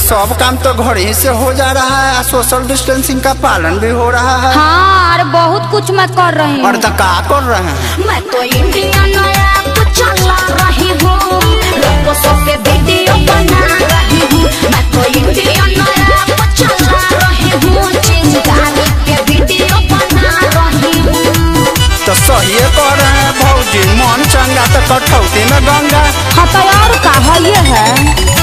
सब काम तो घर ही से हो जा रहा है, सोशल डिस्टेंसिंग का पालन भी हो रहा है। हाँ, अरे बहुत कुछ मैं कर रही हूँ। और तो क्या कर रहे हैं? मैं तो इंडिया नया कुछ चला रही हूँ, लोगों से वीडियो बना रही हूँ। मैं तो इंडिया नया कुछ चला रही हूँ, चीज गाने के वीडियो बना रही हूँ। तो सही कह रहे हैं भौजी, मन चंगा तो कठौती में गंगा। हाँ तो और का है ये है।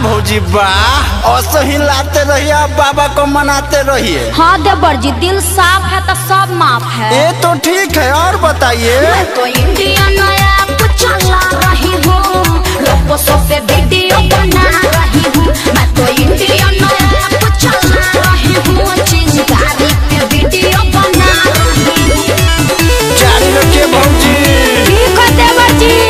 भौजी वाह, ऐसे ही लाते रहिए, बाबा को मनाते रहिए। हाँ देवर जी, दिल साफ है तो सब माफ है। ये तो ठीक है, और बताइए। मैं तो इंडिया नया कुछ चला रही हूँ, लोगों से वीडियो बना रही हूँ। मैं तो इंडिया नया कुछ चला रही हूँ, चीज गाड़ी पे वीडियो बना रही हूँ। जारी रखिए भौजी। ठीक है देवर जी।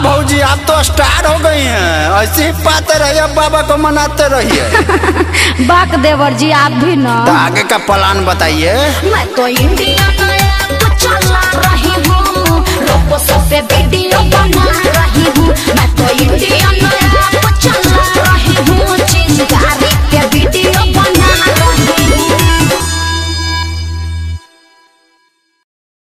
भौजी आप तो स्टार हो गई हैं, ऐसे ही पाते रहिए, बाबा को मनाते रहिए। बाक देवर जी आप भी ना। तो आगे का प्लान बताइए। मैं तो इंडिया नया कुछ चला रही हूँ, लोगों से वीडियो बना